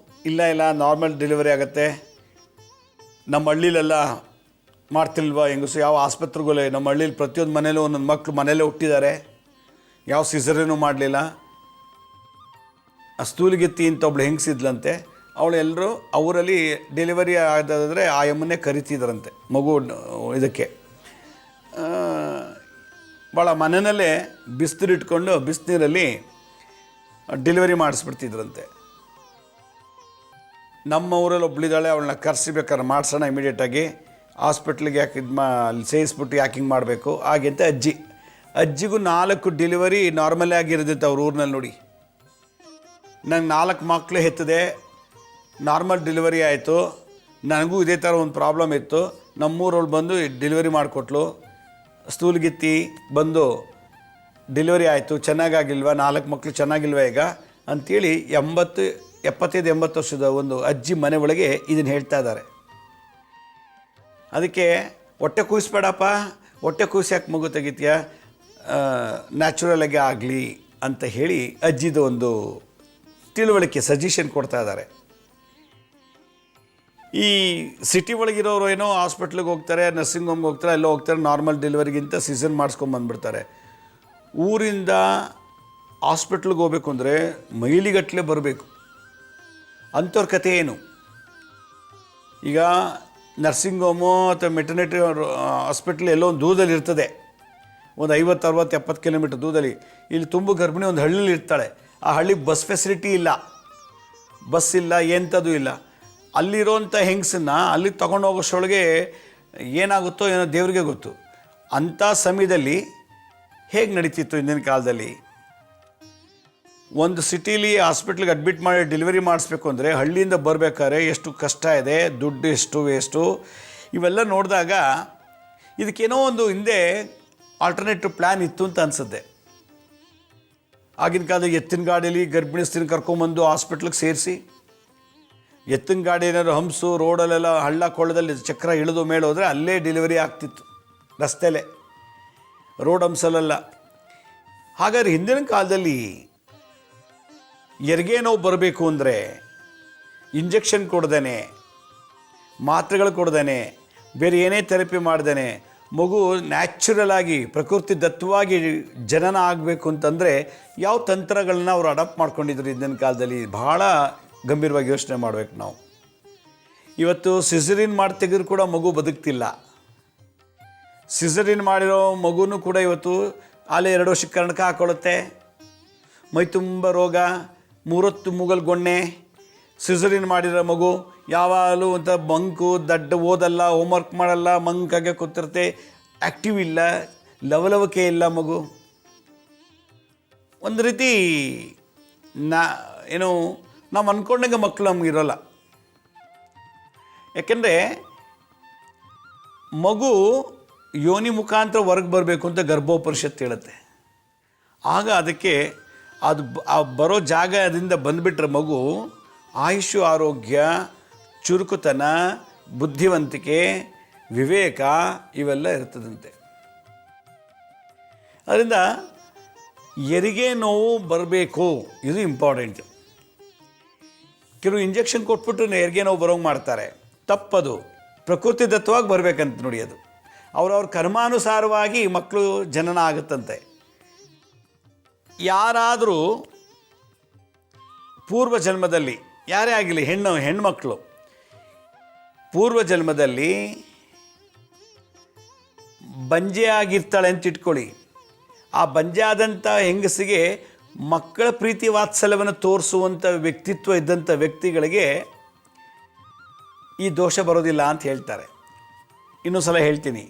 [SPEAKER 1] ಇಲ್ಲ ನಾರ್ಮಲ್ ಡೆಲಿವರಿ ಆಗುತ್ತೆ, ನಮ್ಮ ಹಳ್ಳಿಲೆಲ್ಲ ಮಾಡ್ತಿಲ್ವಾ ಹೆಂಗಸು, ಯಾವ ಆಸ್ಪತ್ರೆಗೂ ನಮ್ಮ ಹಳ್ಳೀಲಿ ಪ್ರತಿಯೊಂದು ಮನೇಲೂ ಒಂದೊಂದು ಮಕ್ಕಳು ಮನೇಲೇ ಹುಟ್ಟಿದ್ದಾರೆ, ಯಾವ ಸಿಸರೇನೂ ಮಾಡಲಿಲ್ಲ. ಸ್ಥೂಲಗಿತ್ತಿ ಅಂತ ಒಬ್ಳು ಹೆಂಗಸಿದ್ಲಂತೆ, ಅವಳೆಲ್ಲರೂ ಅವರಲ್ಲಿ ಡೆಲಿವರಿ ಆದಾದರೆ ಆ ಎಮ್ಮನ್ನೇ ಕರಿತಿದ್ರಂತೆ ಮಗು ಇದಕ್ಕೆ. ಭಾಳ ಮನೆಯಲ್ಲೇ ಬಿಸಿನೀರಿಟ್ಕೊಂಡು ಬಿಸಿನೀರಲ್ಲಿ ಡೆಲಿವರಿ ಮಾಡಿಸ್ಬಿಡ್ತಿದ್ರಂತೆ. ನಮ್ಮ ಊರಲ್ಲಿ ಒಬ್ಳಿದ್ದಾಳೆ, ಅವಳನ್ನ ಕರೆಸಿಬೇಕಾದ್ರೆ ಮಾಡಿಸೋಣ ಇಮಿಡಿಯೇಟಾಗಿ, ಹಾಸ್ಪಿಟ್ಲಿಗೆ ಯಾಕೆ ಅಲ್ಲಿ ಸೇರಿಸ್ಬಿಟ್ಟು ಯಾಕೆ ಹಿಂಗೆ ಮಾಡಬೇಕು ಹಾಗೆ ಅಂತ ಅಜ್ಜಿಗೂ 4 ಡೆಲಿವರಿ ನಾರ್ಮಲೇ ಆಗಿರೋದಂತೆ ಅವ್ರ ಊರಿನಲ್ಲಿ. ನೋಡಿ, ನಂಗೆ 4 ಮಕ್ಕಳು ಹೆತ್ತದೆ, ನಾರ್ಮಲ್ ಡೆಲಿವರಿ ಆಯಿತು, ನನಗೂ ಇದೇ ಥರ ಒಂದು ಪ್ರಾಬ್ಲಮ್ ಇತ್ತು, ನಮ್ಮೂರವ್ಳು ಬಂದು ಡೆಲಿವರಿ ಮಾಡಿಕೊಟ್ಲು, ಸ್ಥೂಲಗಿತ್ತಿ ಬಂದು ಡೆಲಿವರಿ ಆಯಿತು, ಚೆನ್ನಾಗಾಗಿಲ್ವ, 4 ಮಕ್ಕಳು ಚೆನ್ನಾಗಿಲ್ವ ಈಗ ಅಂಥೇಳಿ 75-80 ವರ್ಷದ ಒಂದು ಅಜ್ಜಿ ಮನೆ ಒಳಗೆ ಇದನ್ನು ಹೇಳ್ತಾ ಇದ್ದಾರೆ. ಅದಕ್ಕೆ ಹೊಟ್ಟೆ ಕೂಯಿಸ್ಬೇಡಪ್ಪ, ಹೊಟ್ಟೆ ಕೂಸಿ ಯಾಕೆ ಮಗು ತೆಗಿತೀಯ, ನ್ಯಾಚುರಲಾಗಿ ಆಗಲಿ ಅಂತ ಹೇಳಿ ಅಜ್ಜಿದು ಒಂದು ತಿಳುವಳಿಕೆ ಸಜೆಷನ್ ಕೊಡ್ತಾ ಇದ್ದಾರೆ. ಈ ಸಿಟಿ ಒಳಗಿರೋರು ಏನೋ ಹಾಸ್ಪಿಟ್ಲಿಗೆ ಹೋಗ್ತಾರೆ, ನರ್ಸಿಂಗ್ ಹೋಮ್ಗೆ ಹೋಗ್ತಾರೆ, ಎಲ್ಲ ಹೋಗ್ತಾರೆ, ನಾರ್ಮಲ್ ಡೆಲಿವರಿಗಿಂತ ಸೀಸನ್ ಮಾಡಿಸ್ಕೊಂಬಂದ್ಬಿಡ್ತಾರೆ. ಊರಿಂದ ಹಾಸ್ಪಿಟ್ಲಿಗೆ ಹೋಗ್ಬೇಕು ಅಂದರೆ ಮೈಲಿಗಟ್ಟಲೆ ಬರಬೇಕು. ಅಂಥವ್ರ ಕಥೆ ಏನು? ಈಗ ನರ್ಸಿಂಗ್ ಹೋಮು ಅಥವಾ ಮೆಟರ್ನಿಟಿ ಹಾಸ್ಪಿಟ್ಲ್ ಎಲ್ಲೋ ಒಂದು ದೂರದಲ್ಲಿ ಇರ್ತದೆ, ಒಂದು 50, 60, 70 ಕಿಲೋಮೀಟ್ರ್ ದೂರದಲ್ಲಿ. ಇಲ್ಲಿ ತುಂಬ ಗರ್ಭಿಣಿ ಒಂದು ಹಳ್ಳಿಲಿ ಇರ್ತಾಳೆ, ಆ ಹಳ್ಳಿಗೆ ಬಸ್ ಫೆಸಿಲಿಟಿ ಇಲ್ಲ, ಬಸ್ ಇಲ್ಲ, ಎಂಥದ್ದು ಇಲ್ಲ. ಅಲ್ಲಿರೋಂಥ ಹೆಂಗಸನ್ನು ಅಲ್ಲಿಗೆ ತೊಗೊಂಡು ಹೋಗೋಷ್ಟೊಳಗೆ ಏನಾಗುತ್ತೋ ಏನೋ ದೇವರಿಗೆ ಗೊತ್ತು. ಅಂಥ ಸಮಯದಲ್ಲಿ ಹೇಗೆ ನಡೀತಿತ್ತು ಹಿಂದಿನ ಕಾಲದಲ್ಲಿ? ಒಂದು ಸಿಟೀಲಿ ಹಾಸ್ಪಿಟ್ಲಿಗೆ ಅಡ್ಮಿಟ್ ಮಾಡಿ ಡೆಲಿವರಿ ಮಾಡಿಸ್ಬೇಕು ಅಂದರೆ ಹಳ್ಳಿಯಿಂದ ಬರಬೇಕಾದ್ರೆ ಎಷ್ಟು ಕಷ್ಟ ಇದೆ, ದುಡ್ಡು ಎಷ್ಟು ವೇಸ್ಟು, ಇವೆಲ್ಲ ನೋಡಿದಾಗ ಇದಕ್ಕೇನೋ ಒಂದು ಹಿಂದೆ ಆಲ್ಟರ್ನೇಟಿವ್ ಪ್ಲ್ಯಾನ್ ಇತ್ತು ಅಂತ ಅನಿಸುತ್ತೆ. ಆಗಿನ ಕಾಲದಲ್ಲಿ ಎತ್ತಿನ ಗಾಡೀಲಿ ಗರ್ಭಿಣಿ ಸ್ತ್ರೀನ ಕರ್ಕೊಂಬಂದು ಹಾಸ್ಪಿಟ್ಲಿಗೆ ಸೇರಿಸಿ, ಎತ್ತಿನ ಗಾಡಿ ಏನಾದ್ರು ಹಂಸು ರೋಡಲ್ಲೆಲ್ಲ ಹಳ್ಳ ಕೊಳ್ಳದಲ್ಲಿ ಚಕ್ರ ಇಳಿದು ಮೇಲೆ ಹೋದರೆ ಅಲ್ಲೇ ಡೆಲಿವರಿ ಆಗ್ತಿತ್ತು, ರಸ್ತೆಲೇ, ರೋಡ್ ಹಂಸಲೆಲ್ಲ. ಹಾಗಾದ್ರೆ ಹಿಂದಿನ ಕಾಲದಲ್ಲಿ ಹೆರಿಗೆ ನೋವು ಬರಬೇಕು ಅಂದರೆ ಇಂಜೆಕ್ಷನ್ ಕೊಡ್ದೇನೆ, ಮಾತ್ರೆಗಳು ಕೊಡ್ದೇನೆ, ಬೇರೆ ಏನೇ ಥೆರಪಿ ಮಾಡ್ದೇನೆ ಮಗು ನ್ಯಾಚುರಲ್ ಆಗಿ ಪ್ರಕೃತಿ ದತ್ತವಾಗಿ ಜನನ ಆಗಬೇಕು ಅಂತಂದರೆ ಯಾವ ತಂತ್ರಗಳನ್ನ ಅವರು ಅಡಾಪ್ಟ್ ಮಾಡ್ಕೊಂಡಿದ್ರು ಹಿಂದಿನ ಕಾಲದಲ್ಲಿ? ಭಾಳ ಗಂಭೀರವಾಗಿ ಯೋಚನೆ ಮಾಡಬೇಕು ನಾವು. ಇವತ್ತು ಸಿಸರಿನ್ ಮಾಡಿ ತೆಗೆದ್ರು ಕೂಡ ಮಗು ಬದುಕ್ತಿಲ್ಲ. ಸಿಸರಿನ್ ಮಾಡಿರೋ ಮಗುನೂ ಕೂಡ ಇವತ್ತು ಆಲೆ 2 ವರ್ಷಕ್ಕೆ ಕರ್ಣಕ ಹಾಕೊಳ್ಳುತ್ತೆ, ಮೈ ತುಂಬ ರೋಗ, 3 ಹೊತ್ತು ಮೂಗಲ್ಗೊಣ್ಣೆ. ಸಿಸರಿನ್ ಮಾಡಿರೋ ಮಗು ಯಾವಾಗಲೂ ಅಂತ ಮಂಕು, ದಡ್ಡ, ಓದಲ್ಲ, ಹೋಮ್ವರ್ಕ್ ಮಾಡಲ್ಲ, ಮಂಕಾಗೆ ಕೂತಿರುತ್ತೆ, ಆ್ಯಕ್ಟಿವ್ ಇಲ್ಲ, ಲವಲವಿಕೆ ಇಲ್ಲ ಮಗು. ಒಂದು ರೀತಿ ನಾವು ಅಂದ್ಕೊಂಡಂಗೆ ಮಕ್ಕಳು ನಮಗಿರೋಲ್ಲ. ಯಾಕೆಂದರೆ ಮಗು ಯೋನಿ ಮುಖಾಂತರ ಹೊರಗೆ ಬರಬೇಕು ಅಂತ ಗರ್ಭೋಪನಿಷತ್ತು ಹೇಳುತ್ತೆ. ಆಗ ಅದಕ್ಕೆ ಅದು ಬರೋ ಜಾಗದಿಂದ ಬಂದುಬಿಟ್ರೆ ಮಗು ಆಯುಷು, ಆರೋಗ್ಯ, ಚುರುಕುತನ, ಬುದ್ಧಿವಂತಿಕೆ, ವಿವೇಕ ಇವೆಲ್ಲ ಇರ್ತದಂತೆ. ಅದರಿಂದ ಹೆರಿಗೆ ನೋವು ಬರಬೇಕು, ಇದು ಇಂಪಾರ್ಟೆಂಟು. ಕೆಲವು ಇಂಜೆಕ್ಷನ್ ಕೊಟ್ಬಿಟ್ಟು ಹೆರಿಗೆ ನೋವು ಬರೋಂಗೆ ಮಾಡ್ತಾರೆ, ತಪ್ಪದು. ಪ್ರಕೃತಿ ದತ್ತವಾಗಿ ಬರಬೇಕಂತ ನೋಡಿ, ಅದು ಅವ್ರವ್ರ ಕರ್ಮಾನುಸಾರವಾಗಿ ಮಕ್ಕಳು ಜನನ ಆಗುತ್ತಂತೆ. ಯಾರಾದರೂ ಪೂರ್ವ ಜನ್ಮದಲ್ಲಿ, ಯಾರೇ ಆಗಲಿ, ಹೆಣ್ಮಕ್ಕಳು ಪೂರ್ವ ಜನ್ಮದಲ್ಲಿ ಬಂಜೆ ಆಗಿರ್ತಾಳೆ ಅಂತ ಇಟ್ಕೊಳ್ಳಿ. ಆ ಬಂಜೆ ಆದಂಥ ಹೆಂಗಸಿಗೆ ಮಕ್ಕಳ ಪ್ರೀತಿ ವಾತ್ಸಲ್ಯವನ್ನು ತೋರಿಸುವಂಥ ವ್ಯಕ್ತಿತ್ವ ಇದ್ದಂಥ ವ್ಯಕ್ತಿಗಳಿಗೆ ಈ ದೋಷ ಬರೋದಿಲ್ಲ ಅಂತ ಹೇಳ್ತಾರೆ. ಇನ್ನೊಂದು ಸಲ ಹೇಳ್ತೀನಿ.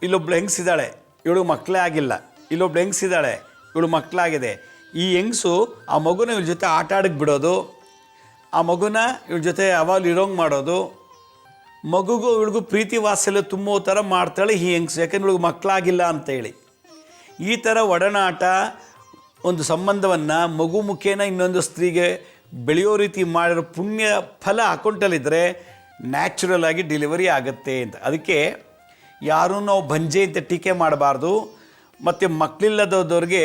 [SPEAKER 1] ಇಲ್ಲೊಬ್ಳು ಹೆಂಗಸಿದ್ದಾಳೆ, ಇವಳು ಮಕ್ಕಳೇ ಆಗಿಲ್ಲ. ಇಲ್ಲೊಬ್ಳು ಹೆಂಗಸಿದ್ದಾಳೆ, ಇವಳು ಮಕ್ಕಳಾಗಿದೆ. ಈ ಹೆಂಗಸು ಆ ಮಗುನ ಇವ್ರ ಜೊತೆ ಆಟ ಆಡಕ್ಕೆ ಬಿಡೋದು, ಆ ಮಗುನ ಇವ್ರ ಜೊತೆ ಅವಾಗಲೂ ಇರೋಂಗೆ ಮಾಡೋದು, ಮಗುಗೂ ಇವಳಿಗೂ ಪ್ರೀತಿ ವಾತ್ಸಲ್ಯ ತುಂಬೋ ಥರ ಮಾಡ್ತಾಳೆ ಈ ಹೆಂಗಸು, ಯಾಕಂದ್ರೆ ಇವಳಿಗೆ ಮಕ್ಕಳಾಗಿಲ್ಲ ಅಂತೇಳಿ. ಈ ಥರ ಒಡನಾಟ ಒಂದು ಸಂಬಂಧವನ್ನು ಮಗು ಮುಖೇನ ಇನ್ನೊಂದು ಸ್ತ್ರೀಗೆ ಬೆಳೆಯೋ ರೀತಿ ಮಾಡಿರೋ ಪುಣ್ಯ ಫಲ ಅಕೌಂಟಲ್ಲಿದ್ದರೆ ನ್ಯಾಚುರಲ್ ಆಗಿ ಡೆಲಿವರಿ ಆಗುತ್ತೆ ಅಂತ. ಅದಕ್ಕೆ ಯಾರೂ ನಾವು ಬಂಜೆ ಅಂತ ಟೀಕೆ ಮಾಡಬಾರ್ದು. ಮತ್ತು ಮಕ್ಕಳಿಲ್ಲದವ್ರಿಗೆ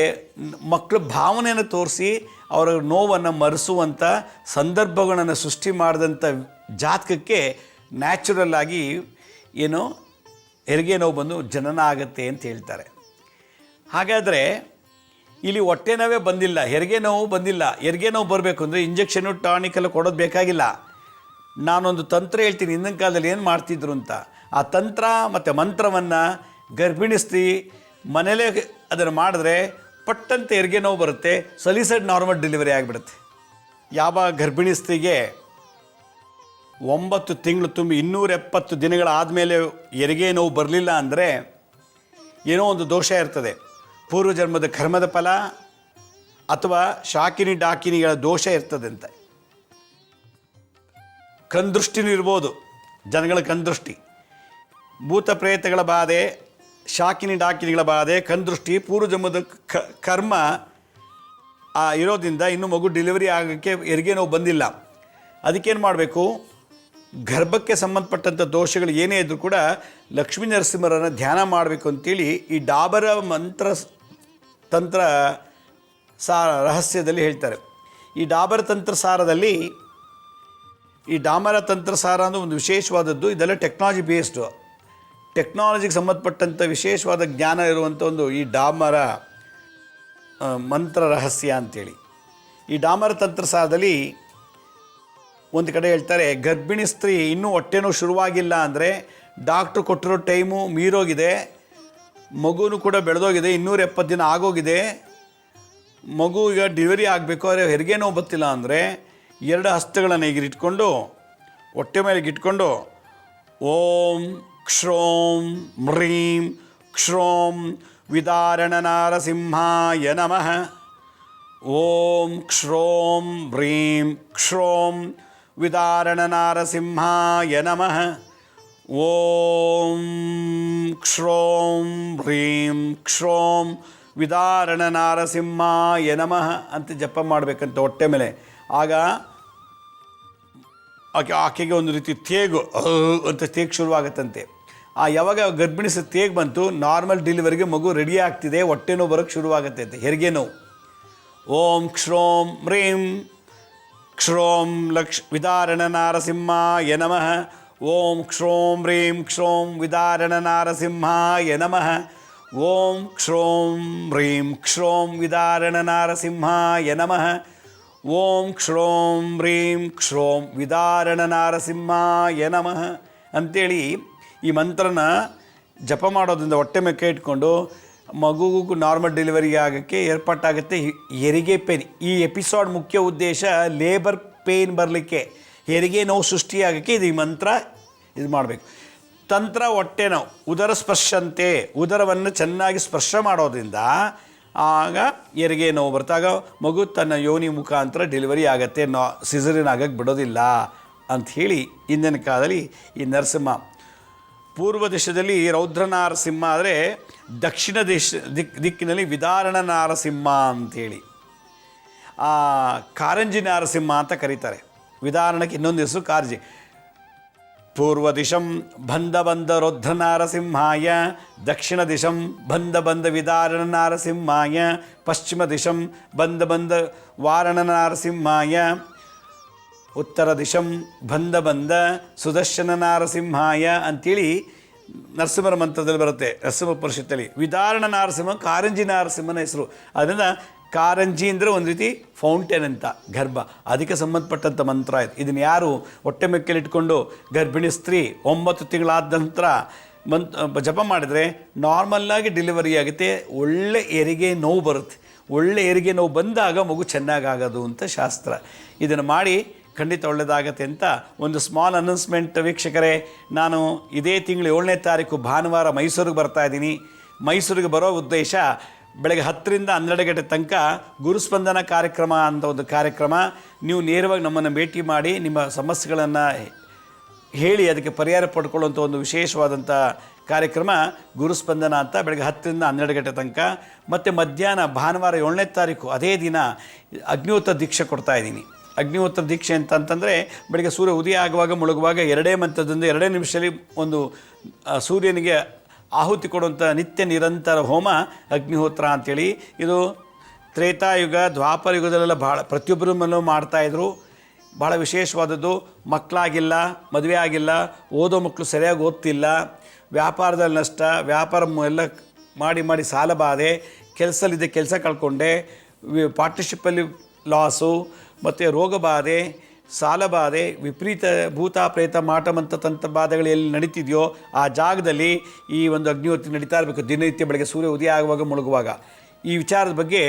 [SPEAKER 1] ಮಕ್ಕಳ ಭಾವನೆಯನ್ನು ತೋರಿಸಿ ಅವರ ನೋವನ್ನು ಮರೆಸುವಂಥ ಸಂದರ್ಭಗಳನ್ನು ಸೃಷ್ಟಿ ಮಾಡಿದಂಥ ಜಾತಕಕ್ಕೆ ನ್ಯಾಚುರಲ್ ಆಗಿ ಏನು ಹೆರಿಗೆ ನೋವು ಬಂದು ಜನನ ಆಗುತ್ತೆ ಅಂತ ಹೇಳ್ತಾರೆ. ಹಾಗಾದರೆ ಇಲ್ಲಿ ಹೊಟ್ಟೆ ನೋವೇ ಬಂದಿಲ್ಲ, ಹೆರಿಗೆ ನೋವು ಬಂದಿಲ್ಲ. ಹೆರಿಗೆ ನೋವು ಬರಬೇಕು ಅಂದರೆ ಇಂಜೆಕ್ಷನು ಟಾನಿಕೆಲ್ಲ ಕೊಡೋದು ಬೇಕಾಗಿಲ್ಲ. ನಾನೊಂದು ತಂತ್ರ ಹೇಳ್ತೀನಿ, ಹಿಂದಿನ ಕಾಲದಲ್ಲಿ ಏನು ಮಾಡ್ತಿದ್ರು ಅಂತ. ಆ ತಂತ್ರ ಮತ್ತು ಮಂತ್ರವನ್ನು ಗರ್ಭಿಣಿ ಸ್ತ್ರೀ ಮನೇಲೇ ಅದನ್ನು ಮಾಡಿದ್ರೆ ಪಟ್ಟಂತೆ ಹೆರಿಗೆ ನೋವು ಬರುತ್ತೆ, ಸಲೀಸೆಡ್ ನಾರ್ಮಲ್ ಡೆಲಿವರಿ ಆಗಿಬಿಡುತ್ತೆ. ಯಾವ ಗರ್ಭಿಣಿ ಸ್ತ್ರೀಗೆ 9 ತಿಂಗಳು ತುಂಬಿ 270 ದಿನಗಳಾದಮೇಲೆ ಹೆರಿಗೆ ನೋವು ಬರಲಿಲ್ಲ ಅಂದರೆ ಏನೋ ಒಂದು ದೋಷ ಇರ್ತದೆ. ಪೂರ್ವಜನ್ಮದ ಕರ್ಮದ ಫಲ ಅಥವಾ ಶಾಕಿನಿ ಡಾಕಿನಿಗಳ ದೋಷ ಇರ್ತದಂತೆ. ಕಣ್ದೃಷ್ಟಿನೂ ಇರ್ಬೋದು, ಜನಗಳ ಕಣ್ದೃಷ್ಟಿ, ಭೂತ ಪ್ರೇತಗಳ ಬಾಧೆ, ಶಾಕಿನಿ ಡಾಕಿನಿಗಳ ಬಾಧೆ, ಕಣ್ದೃಷ್ಟಿ, ಪೂರ್ವಜನ್ಮದ ಕರ್ಮ ಇರೋದ್ರಿಂದ ಇನ್ನೂ ಮಗು ಡೆಲಿವರಿ ಆಗೋಕ್ಕೆ ಹೆರಿಗೆ ನೋವು ಬಂದಿಲ್ಲ. ಅದಕ್ಕೇನು ಮಾಡಬೇಕು, ಗರ್ಭಕ್ಕೆ ಸಂಬಂಧಪಟ್ಟಂಥ ದೋಷಗಳು ಏನೇ ಇದ್ದರೂ ಕೂಡ ಲಕ್ಷ್ಮೀ ನರಸಿಂಹರನ್ನು ಧ್ಯಾನ ಮಾಡಬೇಕು ಅಂತೇಳಿ ಈ ಡಾಬರ ಮಂತ್ರ ತಂತ್ರ ರಹಸ್ಯದಲ್ಲಿ ಹೇಳ್ತಾರೆ. ಈ ಡಾಬರ ತಂತ್ರ ಸಾರದಲ್ಲಿ ಈ ಡಾಮರ ತಂತ್ರ ಸಾರ ಅಂದರೆ ಒಂದು ವಿಶೇಷವಾದದ್ದು. ಇದೆಲ್ಲ ಟೆಕ್ನಾಲಜಿ ಬೇಸ್ಡು, ಟೆಕ್ನಾಲಜಿಗೆ ಸಂಬಂಧಪಟ್ಟಂಥ ವಿಶೇಷವಾದ ಜ್ಞಾನ ಇರುವಂಥ ಒಂದು ಈ ಡಾಮರ ಮಂತ್ರ ರಹಸ್ಯ ಅಂಥೇಳಿ. ಈ ಡಾಮರ ತಂತ್ರ ಸಾರದಲ್ಲಿ ಒಂದು ಕಡೆ ಹೇಳ್ತಾರೆ, ಗರ್ಭಿಣಿ ಸ್ತ್ರೀ ಇನ್ನೂ ಹೊಟ್ಟೆನೂ ಶುರುವಾಗಿಲ್ಲ ಅಂದರೆ ಡಾಕ್ಟ್ರು ಕೊಟ್ಟಿರೋ ಟೈಮು ಮೀರೋಗಿದೆ, ಮಗುನೂ ಕೂಡ ಬೆಳೆದೋಗಿದೆ, 270 ದಿನ ಆಗೋಗಿದೆ, ಮಗು ಈಗ ಡೆಲಿವರಿ ಆಗಬೇಕು, ಆದರೆ ಹೆರಿಗೆ ನೋವು ಗೊತ್ತಿಲ್ಲ ಅಂದರೆ 2 ಹಸ್ತಗಳನ್ನು ಈಗ ಇಟ್ಕೊಂಡು ಹೊಟ್ಟೆ ಮೇಲೆ ಇಟ್ಕೊಂಡು ಓಂ ಕ್ಷೋಂ ಮ್ರೀಂ ಕ್ಷೋಂ ವಿದಾರಣ ನಾರಸಿಂಹಾಯ ನಮಃ, ಓಂ ಕ್ಷೋಂ ಹ್ರೀಂ ಕ್ಷೋಂ ವಿದಾರಣ ನಾರಸಿಂಹಾಯ ನಮಃ, ಓಂ ಕ್ಷೋಂ ಹ್ರೀಂ ಕ್ಷೋಂ ವಿದಾರಣ ನಾರಸಿಂಹಾಯ ನಮಃ ಅಂತ ಜಪ ಮಾಡಬೇಕಂತ ಹೊಟ್ಟೆ ಮೇಲೆ. ಆಗ ಆಕೆಗೆ ಒಂದು ರೀತಿ ತೇಗು ಅಂತ ತೇಗ್ ಶುರುವಾಗತ್ತಂತೆ. ಯಾವಾಗ ಗರ್ಭಿಣಿ ತೇಗ್ ಬಂತು, ನಾರ್ಮಲ್ ಡೆಲಿವರಿಗೆ ಮಗು ರೆಡಿ ಆಗ್ತಿದೆ, ಹೊಟ್ಟೆ ನೋವು ಬರೋಕ್ಕೆ ಶುರುವಾಗುತ್ತೆ ಅಂತ, ಹೆರಿಗೆ ನೋವು. ಓಂ ಕ್ಷೋಂ ಹ್ರೀಂ ಕ್ಷೋಂ ವಿದಾರಣ ನಾರಸಿಂಹಾಯ ನಮಃ, ಓಂ ಕ್ಷೋಂ ಹ್ರೀಂ ಕ್ಷೋಂ ವಿದಾರಣ ನಾರಸಿಂಹಾಯ ನಮಃ, ಓಂ ಕ್ಷೋಂ ಹ್ರೀಂ ಕ್ಷೋಂ ವಿದಾರಣ ನಾರಸಿಂಹಾಯ ನಮಃ, ಓಂ ಕ್ಷೋಂ ಹ್ರೀಂ ಕ್ಷೋಂ ವಿದಾರಣ ನಾರಸಿಂಹಾಯ ನಮಃ ಅಂಥೇಳಿ ಈ ಮಂತ್ರನ ಜಪ ಮಾಡೋದ್ರಿಂದ ಹೊಟ್ಟೆ ಮೇಲೆ ಇಟ್ಕೊಂಡು ಮಗುಗೂ ನಾರ್ಮಲ್ ಡೆಲಿವರಿ ಆಗೋಕ್ಕೆ ಏರ್ಪಾಟಾಗುತ್ತೆ. ಹೆರಿಗೆ ಪೇನ್, ಈ ಎಪಿಸೋಡ್ ಮುಖ್ಯ ಉದ್ದೇಶ ಲೇಬರ್ ಪೇನ್ ಬರಲಿಕ್ಕೆ, ಹೆರಿಗೆ ನೋವು ಸೃಷ್ಟಿಯಾಗೋಕ್ಕೆ ಇದು ಈ ಮಂತ್ರ ಇದು ಮಾಡಬೇಕು. ತಂತ್ರ ಹೊಟ್ಟೆ ನೋವು, ಉದರ ಸ್ಪರ್ಶಂತೆ, ಉದರವನ್ನು ಚೆನ್ನಾಗಿ ಸ್ಪರ್ಶ ಮಾಡೋದ್ರಿಂದ ಆಗ ಹೆರಿಗೆ ನೋವು ಬರ್ತಾಗ ಮಗು ತನ್ನ ಯೋನಿ ಮುಖಾಂತರ ಡೆಲಿವರಿ ಆಗುತ್ತೆ, ಸಿಸರಿನ್ ಆಗೋಕ್ಕೆ ಬಿಡೋದಿಲ್ಲ ಅಂಥೇಳಿ ಹಿಂದಿನ ಕಾಲದಲ್ಲಿ ಈ ನರಸಿಂಹ. ಪೂರ್ವ ದೇಶದಲ್ಲಿ ರೌದ್ರ ನಾರಸಿಂಹ ಆದರೆ ದಕ್ಷಿಣ ದಿಕ್ಕಿನಲ್ಲಿ ವಿದಾರಣ ನಾರಸಿಂಹ ಅಂಥೇಳಿ ಕಾರಂಜಿ ನಾರಸಿಂಹ ಅಂತ ಕರೀತಾರೆ. ವಿದಾರಣಕ್ಕೆ ಇನ್ನೊಂದು ಹೆಸರು ಕಾರಂಜಿ. ಪೂರ್ವ ದಿಶಂ ಬಂದ ಬಂದ ರೌದ್ರ ನಾರಸಿಂಹಾಯ, ದಕ್ಷಿಣ ದಿಶಂ ಬಂದ ಬಂದ ವಿದಾರಣ ನಾರಸಿಂಹಾಯ, ಪಶ್ಚಿಮ ದಿಶಂ ಬಂದ ಬಂದ ವಾರಣ ನಾರಸಿಂಹಾಯ, ಉತ್ತರ ದಿಶಂ ಬಂದ ಬಂದ ಸುದರ್ಶನ ನಾರಸಿಂಹಾಯ ಅಂಥೇಳಿ ನರಸಿಂಹರ ಮಂತ್ರದಲ್ಲಿ ಬರುತ್ತೆ. ನರಸಿಂಹ ಪರಿಷತ್ತಲ್ಲಿ ವಿದಾರಣ ನಾರಸಿಂಹ ಕಾರಂಜಿ ನಾರಸಿಂಹನ ಹೆಸರು. ಅದರಿಂದ ಕಾರಂಜಿ ಅಂದರೆ ಒಂದು ರೀತಿ ಫೌಂಟೇನ್ ಅಂತ, ಗರ್ಭ, ಅದಕ್ಕೆ ಸಂಬಂಧಪಟ್ಟಂಥ ಮಂತ್ರ ಆಯಿತು. ಇದನ್ನು ಯಾರು ಹೊಟ್ಟೆ ಮೆಕ್ಕಲಿಟ್ಕೊಂಡು ಗರ್ಭಿಣಿ ಸ್ತ್ರೀ 9 ತಿಂಗಳಾದ ನಂತರ ಜಪ ಮಾಡಿದರೆ ನಾರ್ಮಲ್ಲಾಗಿ ಡೆಲಿವರಿ ಆಗುತ್ತೆ, ಒಳ್ಳೆ ಹೆರಿಗೆ ನೋವು ಬರುತ್ತೆ. ಒಳ್ಳೆ ಹೆರಿಗೆ ನೋವು ಬಂದಾಗ ಮಗು ಚೆನ್ನಾಗಾಗೋದು ಅಂತ ಶಾಸ್ತ್ರ. ಇದನ್ನು ಮಾಡಿ ಖಂಡಿತ ಒಳ್ಳೆಯದಾಗತ್ತೆ ಅಂತ ಒಂದು ಸ್ಮಾಲ್ ಅನೌನ್ಸ್ಮೆಂಟ್. ವೀಕ್ಷಕರೇ, ನಾನು ಇದೇ ತಿಂಗಳು 7ನೇ ತಾರೀಕು ಭಾನುವಾರ ಮೈಸೂರಿಗೆ ಬರ್ತಾಯಿದ್ದೀನಿ. ಮೈಸೂರಿಗೆ ಬರೋ ಉದ್ದೇಶ ಬೆಳಗ್ಗೆ 10ರಿಂದ 12 ಗಂಟೆ ತನಕ ಗುರುಸ್ಪಂದನ ಕಾರ್ಯಕ್ರಮ ಅಂತ ಒಂದು ಕಾರ್ಯಕ್ರಮ. ನೀವು ನೇರವಾಗಿ ನಮ್ಮನ್ನು ಭೇಟಿ ಮಾಡಿ ನಿಮ್ಮ ಸಮಸ್ಯೆಗಳನ್ನು ಹೇಳಿ ಅದಕ್ಕೆ ಪರಿಹಾರ ಪಡ್ಕೊಳ್ಳುವಂಥ ಒಂದು ವಿಶೇಷವಾದಂಥ ಕಾರ್ಯಕ್ರಮ ಗುರುಸ್ಪಂದನ ಅಂತ ಬೆಳಗ್ಗೆ 10ರಿಂದ 12 ಗಂಟೆ ತನಕ. ಮತ್ತು ಮಧ್ಯಾಹ್ನ ಭಾನುವಾರ 7ನೇ ತಾರೀಕು ಅದೇ ದಿನ ಅಗ್ನಿಹೋತ್ರ ದೀಕ್ಷೆ ಕೊಡ್ತಾ ಇದ್ದೀನಿ. ಅಗ್ನಿಹೋತ್ರ ದೀಕ್ಷೆ ಅಂತಂತಂದರೆ ಬೆಳಗ್ಗೆ ಸೂರ್ಯ ಉದಯ ಆಗುವಾಗ ಮುಳುಗುವಾಗ 2 ಮಂತ್ರದಿಂದ 2 ನಿಮಿಷದಲ್ಲಿ ಒಂದು ಸೂರ್ಯನಿಗೆ ಆಹುತಿ ಕೊಡುವಂಥ ನಿತ್ಯ ನಿರಂತರ ಹೋಮ ಅಗ್ನಿಹೋತ್ರ ಅಂಥೇಳಿ. ಇದು ತ್ರೇತಾಯುಗ ದ್ವಾಪರ ಯುಗದಲ್ಲೆಲ್ಲ ಭಾಳ ಪ್ರತಿಯೊಬ್ಬರ ಮನೆಯಲ್ಲೂ ಮಾಡ್ತಾಯಿದ್ರು. ಭಾಳ ವಿಶೇಷವಾದದ್ದು. ಮಕ್ಕಳಾಗಿಲ್ಲ, ಮದುವೆ ಆಗಿಲ್ಲ, ಓದೋ ಮಕ್ಕಳು ಸರಿಯಾಗಿ ಓದ್ತಿಲ್ಲ, ವ್ಯಾಪಾರದಲ್ಲಿ ನಷ್ಟ, ವ್ಯಾಪಾರ ಎಲ್ಲ ಮಾಡಿ ಸಾಲ ಬಾಧೆ, ಕೆಲಸದಲ್ಲಿದ್ದ ಕೆಲಸ ಕಳ್ಕೊಂಡೆ, ಪಾರ್ಟ್ನರ್ಶಿಪ್ಪಲ್ಲಿ ಲಾಸು, ಮತ್ತು ರೋಗ ಬಾಧೆ, ಸಾಲ ಬಾಧೆ, ವಿಪರೀತ ಭೂತ ಪ್ರೇತ ಮಾಟ ಮಂತ್ರ ತಂತ್ರ ಬಾಧೆಗಳು ಎಲ್ಲಿ ನಡೀತಿದೆಯೋ ಆ ಜಾಗದಲ್ಲಿ ಈ ಒಂದು ಅಗ್ನಿಹೋತ್ರ ನಡೀತಾ ಇರಬೇಕು. ದಿನನಿತ್ಯ ಬೆಳಗ್ಗೆ ಸೂರ್ಯ ಉದಯ ಆಗುವಾಗ ಮುಳುಗುವಾಗ. ಈ ವಿಚಾರದ ಬಗ್ಗೆ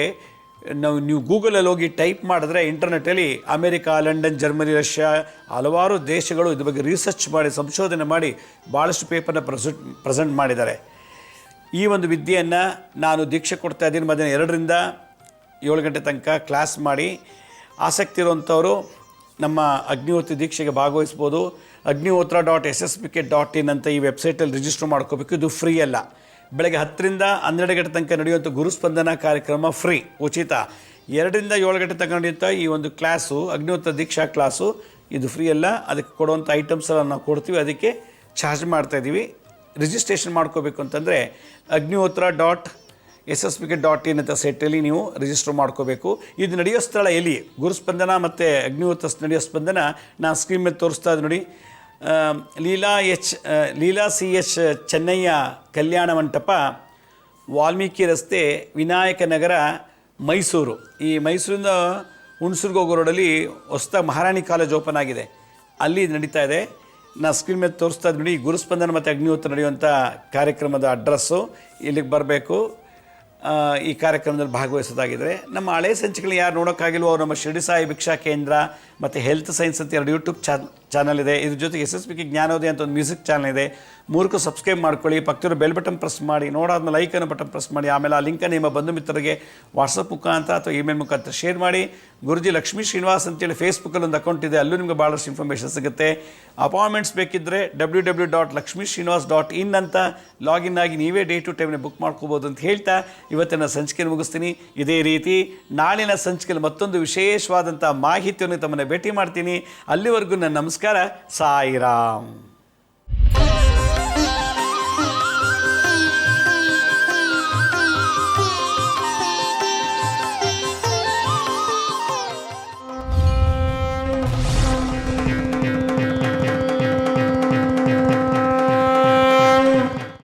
[SPEAKER 1] ನೀವು ಗೂಗಲಲ್ಲಿ ಹೋಗಿ ಟೈಪ್ ಮಾಡಿದ್ರೆ ಇಂಟರ್ನೆಟ್ಟಲ್ಲಿ ಅಮೇರಿಕಾ, ಲಂಡನ್, ಜರ್ಮನಿ, ರಷ್ಯಾ ಹಲವಾರು ದೇಶಗಳು ಇದ್ರ ಬಗ್ಗೆ ರಿಸರ್ಚ್ ಮಾಡಿ ಸಂಶೋಧನೆ ಮಾಡಿ ಭಾಳಷ್ಟು ಪೇಪರ್ನ ಪ್ರೆಸೆಂಟ್ ಮಾಡಿದ್ದಾರೆ. ಈ ಒಂದು ವಿದ್ಯೆಯನ್ನು ನಾನು ದೀಕ್ಷೆ ಕೊಡ್ತಾ ಇದ್ದೀನಿ. ಮಧ್ಯಾಹ್ನ 2ರಿಂದ 7 ಗಂಟೆ ತನಕ ಕ್ಲಾಸ್ ಮಾಡಿ ಆಸಕ್ತಿ ಇರುವಂಥವರು ನಮ್ಮ ಅಗ್ನಿಹೋತ್ರ ದೀಕ್ಷೆಗೆ ಭಾಗವಹಿಸ್ಬೋದು. agnihotra.ssbk.in ಅಂತ ಈ ವೆಬ್ಸೈಟಲ್ಲಿ ರಿಜಿಸ್ಟರ್ ಮಾಡ್ಕೋಬೇಕು. ಇದು ಫ್ರೀ ಅಲ್ಲ. ಬೆಳಗ್ಗೆ 10ರಿಂದ 12 ಗಂಟೆ ತನಕ ನಡೆಯುವಂಥ ಗುರುಸ್ಪಂದನ ಕಾರ್ಯಕ್ರಮ ಫ್ರೀ, ಉಚಿತ. 2ರಿಂದ 7 ಗಂಟೆ ತನಕ ನಡೆಯುವಂಥ ಈ ಒಂದು ಕ್ಲಾಸು ಅಗ್ನಿಹೋತ್ರ ದೀಕ್ಷಾ ಕ್ಲಾಸು ಇದು ಫ್ರೀ ಅಲ್ಲ. ಅದಕ್ಕೆ ಕೊಡುವಂಥ ಐಟಮ್ಸನ್ನು ನಾವು ಕೊಡ್ತೀವಿ, ಅದಕ್ಕೆ ಚಾರ್ಜ್ ಮಾಡ್ತಾಯಿದ್ದೀವಿ. ರಿಜಿಸ್ಟ್ರೇಷನ್ ಮಾಡ್ಕೋಬೇಕು ಅಂತಂದರೆ agnihotra.ssbk.in ಅಂತ ಸೈಟಲ್ಲಿ ನೀವು ರಿಜಿಸ್ಟರ್ ಮಾಡ್ಕೋಬೇಕು. ಇದು ನಡೆಯೋ ಸ್ಥಳ ಎಲ್ಲಿ? ಗುರುಸ್ಪಂದನ ಮತ್ತು ಅಗ್ನಿಹೋತ್ರ ನಡೆಯೋ ಸ್ಪಂದನ ನಾನು ಸ್ಕ್ರೀನ್ ಮೇಲೆ ತೋರಿಸ್ತಾ ಇದ್ದೀನಿ ನೋಡಿ. ಲೀಲಾ CH ಚೆನ್ನಯ್ಯ ಕಲ್ಯಾಣ ಮಂಟಪ, ವಾಲ್ಮೀಕಿ ರಸ್ತೆ, ವಿನಾಯಕ ನಗರ, ಮೈಸೂರು. ಈ ಮೈಸೂರಿಂದ ಹುಣಸೂರಿಗೆ ಹೋಗೋ ರೋಡಲ್ಲಿ ಹೊಸದಾಗಿ ಮಹಾರಾಣಿ ಕಾಲೇಜ್ ಓಪನ್ ಆಗಿದೆ, ಅಲ್ಲಿ ನಡೀತಾ ಇದೆ. ನಾನು ಸ್ಕ್ರೀನ್ ಮೇಲೆ ತೋರಿಸ್ತಾ ಇದ್ದೀನಿ ನೋಡಿ. ಗುರುಸ್ಪಂದನ ಮತ್ತು ಅಗ್ನಿಹೋತ್ರ ನಡೆಯುವಂಥ ಕಾರ್ಯಕ್ರಮದ ಅಡ್ರೆಸ್ಸು. ಇಲ್ಲಿಗೆ ಬರಬೇಕು, ಈ ಕಾರ್ಯಕ್ರಮದಲ್ಲಿ ಭಾಗವಹಿಸೋದಾಗಿದ್ದರೆ. ನಮ್ಮ ಹಳೆ ಸಂಚಿಕೆಗಳು ಯಾರು ನೋಡೋಕ್ಕಾಗಿಲ್ವೋ ಅವ್ರು ನಮ್ಮ ಶಿರಡಿ ಸಾಯಿ ಭಿಕ್ಷಾ ಕೇಂದ್ರ ಮತ್ತು ಹೆಲ್ತ್ ಸೈನ್ಸ್ ಅಂತ 2 ಯೂಟ್ಯೂಬ್ ಚಾನಲ್ ಇದೆ. ಇದ್ರ ಜೊತೆಗೆ SSBK ಜ್ಞಾನೋದಯ ಅಂತ ಒಂದು ಮ್ಯೂಸಿಕ್ ಚಾನಲ್ ಇದೆ. 3ಕ್ಕೂ ಸಬ್ಸ್ಕ್ರೈಬ್ ಮಾಡ್ಕೊಳ್ಳಿ. ಪಕ್ಕದಲ್ಲಿರೋ ಬೆಲ್ ಬಟನ್ ಪ್ರೆಸ್ ಮಾಡಿ, ನೋಡಾದ್ಮೇಲೆ ಲೈಕ್ ಅನ್ನೋ ಬಟನ್ ಪ್ರೆಸ್ ಮಾಡಿ. ಆಮೇಲೆ ಆ ಲಿಂಕನ್ನು ನಿಮ್ಮ ಬಂಧು ಮಿತ್ರರಿಗೆ ವಾಟ್ಸಪ್ ಮುಖಾಂತರ ಅಥವಾ ಇಮೇಲ್ ಮುಖಾಂತರ ಶೇರ್ ಮಾಡಿ. ಗುರುಜಿ ಲಕ್ಷ್ಮೀ ಶ್ರೀನಿವಾಸ್ ಅಂತೇಳಿ ಫೇಸ್ಬುಕ್ಕಲ್ಲಿ ಒಂದು ಅಕೌಂಟ್ ಇದೆ, ಅಲ್ಲೂ ನಿಮಗೆ ಭಾಳಷ್ಟು ಇನ್ಫಾರ್ಮೇಷನ್ ಸಿಗುತ್ತೆ. ಅಪಾಯಿಂಟ್ಮೆಂಟ್ಸ್ ಬೇಕಿದ್ದರೆ www.lakshmisrinivas.in ಅಂತ ಲಾಗಿನ್ ಆಗಿ ನೀವೇ ಡೇ ಟು ಟೈಮ್ನ ಬುಕ್ ಮಾಡ್ಕೋಬೋದು ಅಂತ ಹೇಳ್ತಾ ಇವತ್ತಿನ ಸಂಚಿಕೆಯನ್ನು ಮುಗಿಸ್ತೀನಿ. ಇದೇ ರೀತಿ ನಾಳಿನ ಸಂಚಿಕೆಯಲ್ಲಿ ಮತ್ತೊಂದು ವಿಶೇಷವಾದಂಥ ಮಾಹಿತಿಯನ್ನು ತಮ್ಮನ್ನು ಭೇಟಿ ಮಾಡ್ತೀನಿ. ಅಲ್ಲಿವರೆಗೂ ನನ್ನ ನಮಸ್ಕಾರ. ಸಾಯಿರಾಮ್.